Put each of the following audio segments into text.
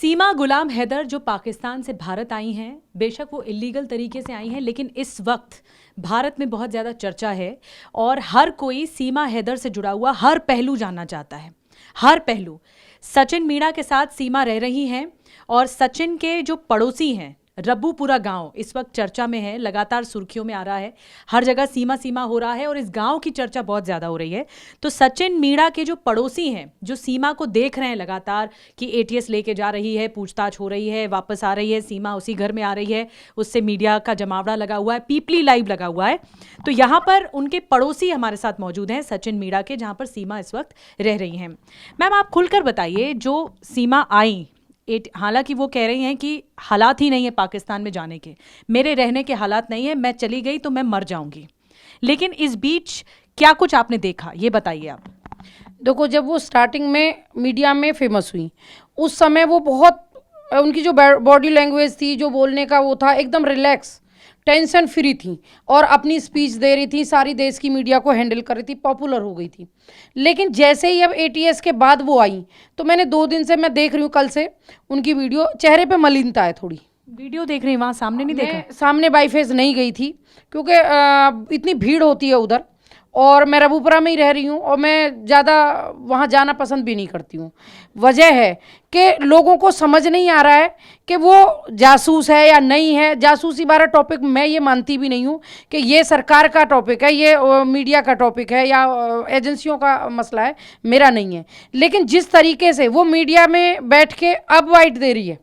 सीमा गुलाम हैदर जो पाकिस्तान से भारत आई हैं, बेशक वो इलीगल तरीके से आई हैं, लेकिन इस वक्त भारत में बहुत ज़्यादा चर्चा है और हर कोई सीमा हैदर से जुड़ा हुआ हर पहलू जानना चाहता है। हर पहलू। सचिन मीणा के साथ सीमा रह रही हैं और सचिन के जो पड़ोसी हैं रब्बूपुरा गांव इस वक्त चर्चा में है, लगातार सुर्खियों में आ रहा है। हर जगह सीमा सीमा हो रहा है और इस गांव की चर्चा बहुत ज़्यादा हो रही है। तो सचिन मीणा के जो पड़ोसी हैं, जो सीमा को देख रहे हैं लगातार कि एटीएस लेके जा रही है, पूछताछ हो रही है, वापस आ रही है, सीमा उसी घर में आ रही है, उससे मीडिया का जमावड़ा लगा हुआ है, पीपली लाइव लगा हुआ है। तो यहाँ पर उनके पड़ोसी हमारे साथ मौजूद हैं सचिन मीणा के, जहाँ पर सीमा इस वक्त रह रही हैं। मैम, आप खुलकर बताइए, जो सीमा आई, हालांकि वो कह रही हैं कि हालात ही नहीं है पाकिस्तान में जाने के, मेरे रहने के हालात नहीं है, मैं चली गई तो मैं मर जाऊंगी, लेकिन इस बीच क्या कुछ आपने देखा, ये बताइए आप। देखो, जब वो स्टार्टिंग में मीडिया में फेमस हुई उस समय वो बहुत, उनकी जो बॉडी लैंग्वेज थी, जो बोलने का वो था, एकदम रिलैक्स, टेंशन फ्री थी और अपनी स्पीच दे रही थी, सारी देश की मीडिया को हैंडल कर रही थी, पॉपुलर हो गई थी। लेकिन जैसे ही अब एटीएस के बाद वो आई तो मैंने 2 दिन से मैं देख रही हूँ, कल से उनकी वीडियो, चेहरे पे मलिनता है थोड़ी। वीडियो देख रही हैं, वहाँ सामने नहीं देखा? सामने बाईफेस नहीं गई थी क्योंकि इतनी भीड़ होती है उधर, और मैं रबूपुरा में ही रह रही हूँ और मैं ज़्यादा वहाँ जाना पसंद भी नहीं करती हूँ। वजह है कि लोगों को समझ नहीं आ रहा है कि वो जासूस है या नहीं है। जासूसी वाला टॉपिक मैं ये मानती भी नहीं हूँ कि ये सरकार का टॉपिक है, ये मीडिया का टॉपिक है या एजेंसियों का मसला है, मेरा नहीं है। लेकिन जिस तरीके से वो मीडिया में बैठ के अब वाइट दे रही है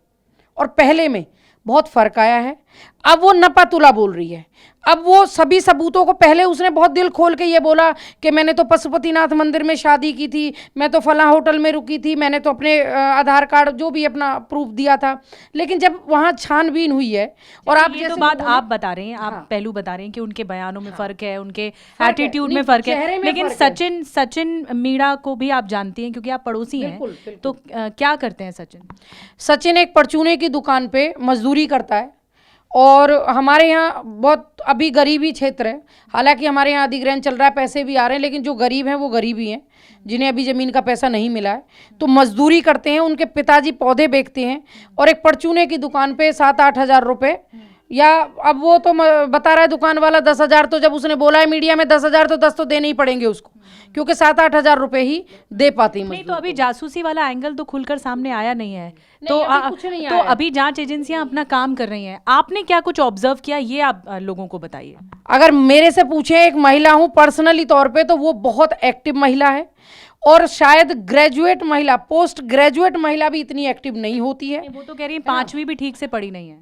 और पहले में बहुत फ़र्क आया है। अब वो नपातुला बोल रही है, अब वो सभी सबूतों को, पहले उसने बहुत दिल खोल के ये बोला कि मैंने तो पशुपतिनाथ मंदिर में शादी की थी, मैं तो फलां होटल में रुकी थी, मैंने तो अपने आधार कार्ड जो भी अपना प्रूफ दिया था। लेकिन जब वहाँ छानबीन हुई है और आप ये तो बात आप बता रहे हैं, आप पहलू बता रहे हैं कि उनके बयानों में फ़र्क है, उनके एटीट्यूड में फ़र्क है, लेकिन सचिन मीणा को भी आप जानती हैं क्योंकि आप पड़ोसी हैं। तो क्या करते हैं सचिन? सचिन एक परचूने की दुकान पे मजदूरी करता है और हमारे यहाँ बहुत अभी गरीबी क्षेत्र है। हालांकि हमारे यहाँ अधिग्रहण चल रहा है, पैसे भी आ रहे हैं, लेकिन जो गरीब हैं वो गरीब ही हैं, जिन्हें अभी ज़मीन का पैसा नहीं मिला है, तो मजदूरी करते हैं। उनके पिताजी पौधे बेचते हैं और एक परचूने की दुकान पे 7-8 हज़ार रुपये, या अब वो तो बता रहा है दुकान वाला 10,000, तो जब उसने बोला है मीडिया में 10,000 तो 10 तो देने ही पड़ेंगे उसको, क्योंकि 7-8 हज़ार रुपये ही दे पाती। नहीं, तो अभी जासूसी वाला एंगल तो खुलकर सामने आया नहीं है, तो अभी जांच एजेंसियां अपना काम कर रही हैं। आपने क्या कुछ ऑब्जर्व किया, ये आप लोगों को बताइए। अगर मेरे से पूछे, एक महिला हूँ पर्सनली तौर पे, तो वो बहुत एक्टिव महिला है और शायद ग्रेजुएट महिला, पोस्ट ग्रेजुएट महिला भी इतनी एक्टिव नहीं होती है। वो तो कह रही है 5वीं भी ठीक से पढ़ी नहीं है।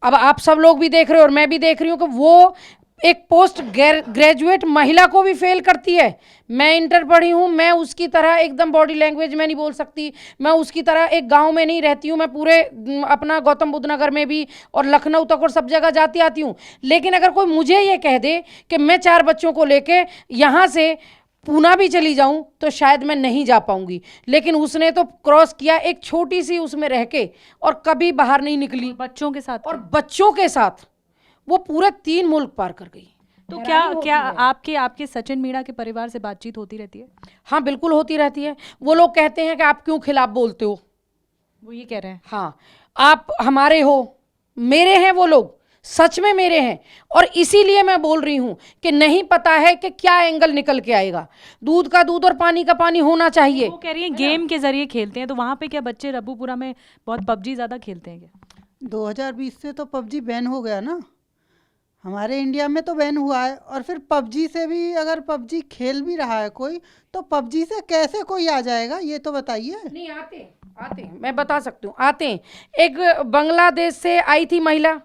अब आप सब लोग भी देख रहे हो और मैं भी देख रही हूँ कि वो एक पोस्ट ग्रेजुएट महिला को भी फेल करती है। मैं इंटर पढ़ी हूँ, मैं उसकी तरह एकदम बॉडी लैंग्वेज में नहीं बोल सकती, मैं उसकी तरह एक गांव में नहीं रहती हूँ, मैं पूरे अपना गौतम बुद्ध नगर में भी और लखनऊ तक और सब जगह जाती आती हूँ। लेकिन अगर कोई मुझे ये कह दे कि मैं 4 बच्चों को लेके यहाँ से पूना भी चली जाऊं तो शायद मैं नहीं जा पाऊंगी, लेकिन उसने तो क्रॉस किया, एक छोटी सी उसमें रह के, और कभी बाहर नहीं निकली, बच्चों के साथ, और बच्चों के साथ वो पूरे 3 मुल्क पार कर गई। तो क्या आपके सचिन मीणा के परिवार से बातचीत होती रहती है? हाँ, बिल्कुल होती रहती है। वो लोग कहते हैं कि आप क्यों खिलाफ बोलते हो, वो ये कह रहे हैं। हाँ, आप हमारे हो, मेरे हैं वो लोग, सच में मेरे हैं, और इसीलिए मैं बोल रही हूं कि नहीं पता है कि क्या एंगल निकल के आएगा। दूध का दूध और पानी का पानी होना चाहिए। वो कह रही हैं गेम के जरिए खेलते हैं, तो वहां पे क्या बच्चे रब्बूपुरा में बहुत पबजी ज्यादा खेलते हैं क्या? 2020 से तो पबजी बैन हो गया ना, हमारे इंडिया में तो बैन हुआ है। और फिर पबजी से भी, अगर पबजी खेल भी रहा है कोई, तो पबजी से कैसे कोई आ जाएगा, ये तो बताइए। नहीं, आते मैं बता सकती हूँ, आते हैं। एक बांग्लादेश से आई थी महिला,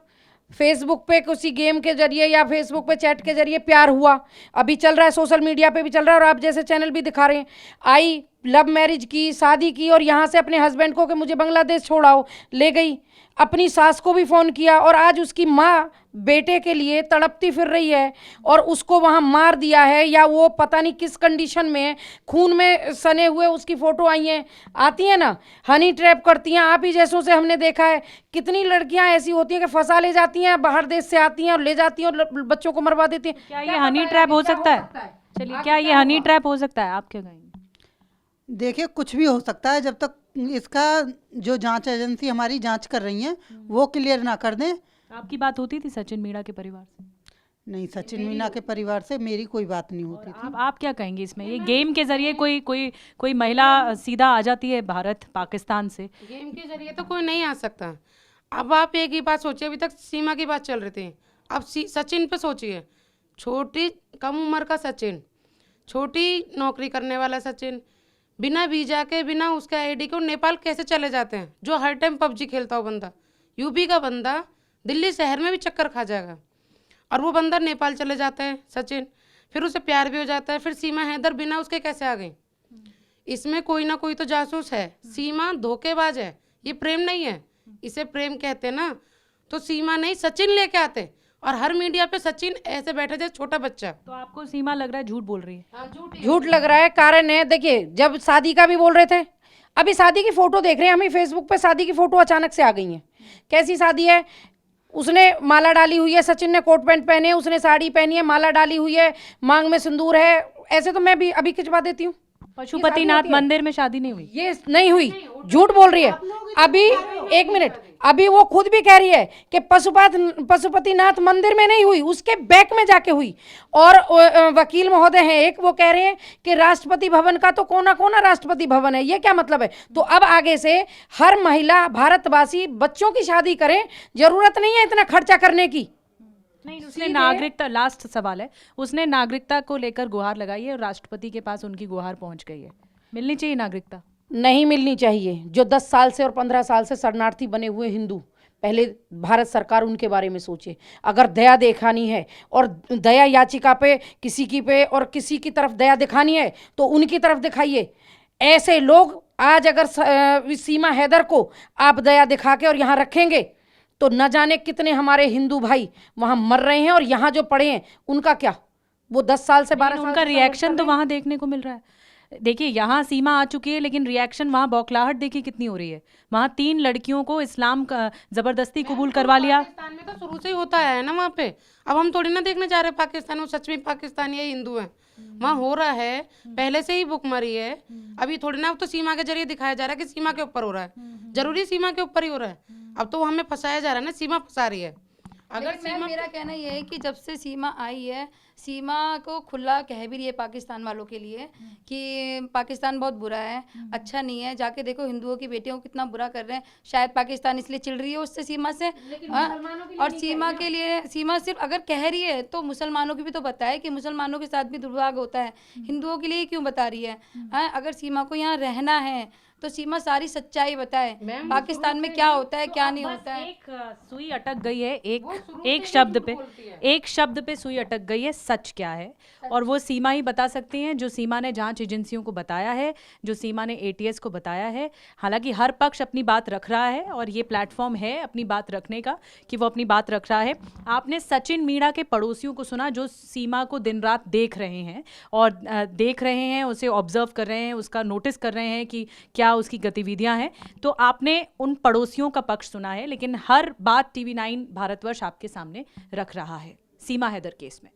फेसबुक पे किसी गेम के जरिए या फेसबुक पे चैट के जरिए प्यार हुआ, अभी चल रहा है, सोशल मीडिया पे भी चल रहा है और आप जैसे चैनल भी दिखा रहे हैं। आई, लव मैरिज की, शादी की, और यहाँ से अपने हस्बैंड को कि मुझे बांग्लादेश छोड़ाओ, ले गई। अपनी सास को भी फ़ोन किया और आज उसकी माँ बेटे के लिए तड़पती फिर रही है और उसको वहाँ मार दिया है, या वो पता नहीं किस कंडीशन में है, खून में सने हुए उसकी फ़ोटो आई हैं। आती हैं ना, हनी ट्रैप करती हैं। आप ही जैसों से हमने देखा है कितनी लड़कियां ऐसी होती हैं कि फंसा ले जाती हैं, बाहर देश से आती हैं और ले जाती हैं और बच्चों को मरवा देती हैं। क्या ये हनी ट्रैप हो सकता है? चलिए, क्या ये हनी ट्रैप हो सकता है? आप क्या कहेंगे? देखिए, कुछ भी हो सकता है, जब तक इसका जो जांच एजेंसी हमारी जांच कर रही है वो क्लियर ना कर दें। आपकी बात होती थी सचिन मीणा के परिवार से? नहीं, सचिन मीना के परिवार से मेरी कोई बात नहीं होती थी। आप क्या कहेंगे इसमें? ये गेम के जरिए कोई कोई कोई महिला सीधा आ जाती है भारत पाकिस्तान से? गेम के जरिए तो कोई नहीं आ सकता। अब आप एक ही बात सोचिए, अभी तक सीमा की बात चल रही थी, अब सचिन पे सोचिए। छोटी कम उम्र का सचिन, छोटी नौकरी करने वाला सचिन, बिना वीजा के बिना उसके आईडी के नेपाल कैसे चले जाते हैं? जो हर टाइम पबजी खेलता हो बंदा, यूपी का बंदा दिल्ली शहर में भी चक्कर खा जाएगा, और वो बंदा नेपाल चले जाते हैं सचिन, फिर उसे प्यार भी हो जाता है। फिर सीमा हैदर बिना उसके कैसे आ गई? इसमें कोई ना कोई तो जासूस है। सीमा धोखेबाज है, ये प्रेम नहीं है। इसे प्रेम कहते हैं ना, तो सीमा नहीं सचिन लेके आते, और हर मीडिया पे सचिन ऐसे बैठे जैसे छोटा बच्चा। तो आपको सीमा लग रहा है झूठ बोल रही है? झूठ लग रहा है। कारण है, देखिए, जब शादी का भी बोल रहे थे, अभी शादी की फोटो देख रहे हैं हमें फेसबुक पे, शादी की फोटो अचानक से आ गई है। कैसी शादी है? उसने माला डाली हुई है, सचिन ने कोट पैंट पहने, उसने साड़ी पहनी है, माला डाली हुई है, मांग में सिंदूर है। ऐसे तो मैं भी अभी खिंचवा देती हूँ। पशुपतिनाथ मंदिर में शादी नहीं हुई? ये नहीं हुई, झूठ बोल रही है। अभी एक मिनट, अभी वो खुद भी कह रही है कि पशुपतिनाथ मंदिर में नहीं हुई, उसके बैक में जाके हुई। और वकील महोदय हैं एक, वो कह रहे हैं कि राष्ट्रपति भवन का तो कोना कोना राष्ट्रपति भवन है। ये क्या मतलब है? तो अब आगे से हर महिला भारतवासी बच्चों की शादी करें, जरूरत नहीं है इतना खर्चा करने की। नहीं, उसने नागरिकता, लास्ट सवाल है, उसने नागरिकता को लेकर गुहार लगाई है और राष्ट्रपति के पास उनकी गुहार पहुंच गई है। मिलनी चाहिए नागरिकता? नहीं मिलनी चाहिए। जो 10 साल से और 15 साल से शरणार्थी बने हुए हिंदू, पहले भारत सरकार उनके बारे में सोचे। अगर दया दिखानी है और दया याचिका पे किसी की पे और किसी की तरफ दया दिखानी है तो उनकी तरफ दिखाइए। ऐसे लोग आज अगर सीमा हैदर को आप दया दिखा के और यहाँ रखेंगे तो न जाने कितने हमारे हिंदू भाई वहाँ मर रहे हैं, और यहाँ जो पड़े हैं उनका क्या? वो 10 साल से 12 साल उनका रिएक्शन तो वहां देखने को मिल रहा है। देखिए, यहाँ सीमा आ चुकी है, लेकिन रिएक्शन वहाँ बौखलाहट देखिए कितनी हो रही है। वहाँ 3 लड़कियों को इस्लाम का जबरदस्ती कबूल करवा लिया। पाकिस्तान में तो शुरू से ही होता है ना वहाँ पे। अब हम थोड़ी ना देखने जा रहे हैं पाकिस्तान में सच में पाकिस्तानी या हिंदू है। वहाँ हो रहा है, पहले से ही भुखमरी है। अभी थोड़ी ना, अब तो सीमा के जरिए दिखाया जा रहा है कि सीमा के ऊपर हो रहा है। जरूरी सीमा के ऊपर ही हो रहा है। अब तो हमें फंसाया जा रहा है ना, सीमा फंसा रही है। अगर सीमा, मेरा कहना ये है कि जब से सीमा आई है, सीमा को खुला कह भी रही है पाकिस्तान वालों के लिए कि पाकिस्तान बहुत बुरा है, अच्छा नहीं है। जाके देखो हिंदुओं की बेटियों को कितना बुरा कर रहे हैं। शायद पाकिस्तान इसलिए चिढ़ रही है उससे, सीमा से। और सीमा के लिए, सीमा सिर्फ अगर कह रही है तो मुसलमानों की भी तो बताए कि मुसलमानों के साथ भी दुर्भाग्य होता है। हिंदुओं के लिए क्यों बता रही है? अगर सीमा को यहाँ रहना है तो सीमा सारी सच्चाई बताए, पाकिस्तान में क्या होता है क्या नहीं होता है। एक सुई अटक गई है, एक शब्द पे सुई अटक गई है, सच क्या है? और वो सीमा ही बता सकती हैं, जो सीमा ने जांच एजेंसियों को बताया है, जो सीमा ने एटीएस को बताया है। हालांकि हर पक्ष अपनी बात रख रहा है और ये प्लेटफॉर्म है अपनी बात रखने का कि वो अपनी बात रख रहा है। आपने सचिन मीणा के पड़ोसियों को सुना जो सीमा को दिन रात देख रहे हैं और देख रहे हैं, उसे ऑब्जर्व कर रहे हैं, उसका नोटिस कर रहे हैं कि क्या उसकी गतिविधियां हैं। तो आपने उन पड़ोसियों का पक्ष सुना है, लेकिन हर बात TV9 भारतवर्ष आपके सामने रख रहा है सीमा हैदर केस में।